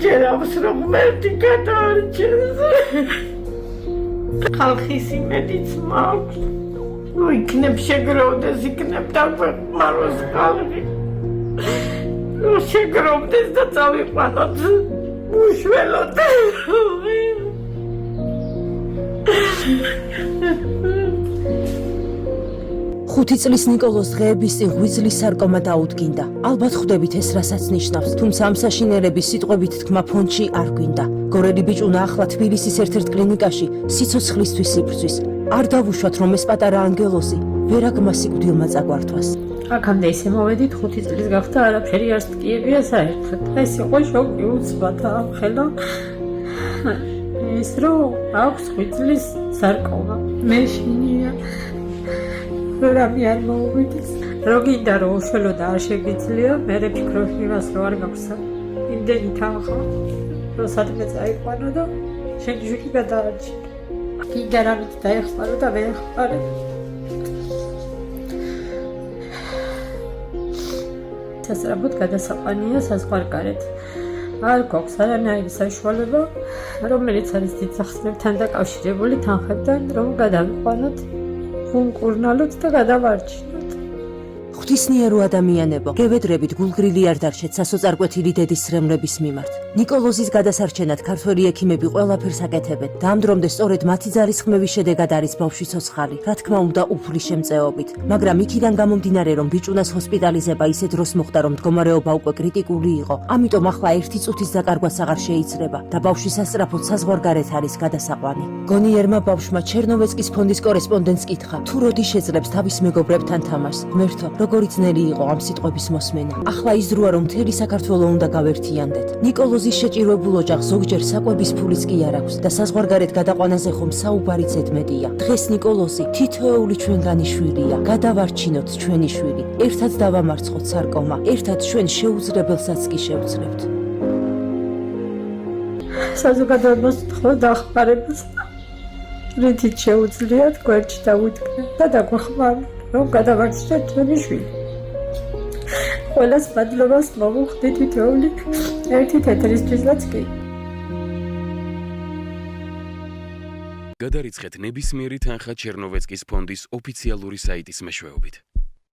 ჯერავს რომ მერტი გადაარჩენს. ხალხის იმედიც მაქვს. ნუ იქნებ შეგროვდეს, იქნებ დაგვეხმაროს ხალხი. ნუ შეგროვდეს და წავიყვანოთ უშველოდ. 5 წლის ნიკოლოს დღეების წინ ღვიძლის სარკომა დაუდგინდა. ალბათ ხვდებით ეს რასაც ნიშნავს, თუმცა ამ საშინელების სიტყვებით თქმა ფონდში არ გვინდა. გორელი ბიჭუნა ახლა თბილისის ერთ-ერთ კლინიკაში სიცოცხლისთვის იბრძვის. არ დავუშვათ რომ ეს პატარა ანგელოზი ვერაგმა სიკვდილმა წაგვართვას. აქამდე ისე მოვედით 5 წლის გახდა არაფერი არ სტკიებია საერთოდ. ეს იყო შოკი უცბად ამხელა. ის რომ აქვს ღვიძლის სარკომა. მე შინია რამე არ მოვიდეს. რო გინდა რომ უშველო და არ შეგვიძლია, მე ვფიქრობ იმას რომ არ გაქვს იმდენი თანხა, რომ სადმე წაიყვანო და შენი შვილი გადაარჩინო. გინდა რამით დაეხმარო და მე ეხმარე. სასწრაფოდ გადასაყვანია საზღვარგარეთ. არ გვაქვს არანაირი საშუალება, რომელიც არის დიდსახსნებთან დაკავშირებული თანხებთან, რომ გადავიყვანოთ, ვუნკურნალოთ და გადავარჩინოთ. ღვთისმიერო ადამიანებო, გევედრებით გულგრილი არ დარჩეთ სასოწარკვეთილი დედის სრემლების მიმართ. ნიკოლოზის გადასარჩენად ქართველი ექიმები ყველაფერს აკეთებენ და ამ დრომდე სწორედ მათი ძალისხმევის შედეგად არის ბავშვის ცოცხალი, რა თქმა უნდა უფლის შემწეობით. მაგრამ იქიდან გამომდინარე რომ ბიჭუნას ჰოსპიტალიზება ისე დროს მოხდა რომ მდგომარეობა უკვე კრიტიკული იყო, ამიტომ ახლა ერთი წუთის დაკარგვაც აღარ შეიძლება და ბავშვის სასწრაფოდ საზღვარგარეთ არის გადასაყვანი. გონიერმა ბავშვმა ჩერნოვეცკის ფონდის კორესპონდენტს კითხა, თუ როდი შეძლებს თავის მეგობრებთან თამაშს. მერთო, როგორი ძნელი იყო ამ სიტყვების მოსმენა. ახლა ის დროა რომ მთელი საქართველო უნდა გავერთიანდეთ. ნიკოლოზის შეჭირვებულ ოჯახს ზოგჯერ საკვების ფულიც კი არ აქვს და საზღვარგარეთ გადაყვანაზე ხომ საუბარი ზედმეტია. დღეს ნიკოლოზი თითოეული ჩვენგანი შვილია. გადავარჩინოთ ჩვენი შვილი. ერთად დავამარცხოთ სარკომა. ერთად ჩვენ შეუძლებელსაც კი შევძლებთ. საზოგადოებას ვთხოვ დახმარებას. რითიც შეუძლიათ გვერდში დავუდგნენ და დაგვეხმაროთ, რომ გადავარჩინოთ ჩვენი შვილი. ყველას მადლობას მოვუხდით თითოეული ერთი თეთრისთვისაც კი. გადარიცხეთ ნებისმიერი თანხა ჩერნოვეცკის ფონდის ოფიციალური საიტის მეშვეობით.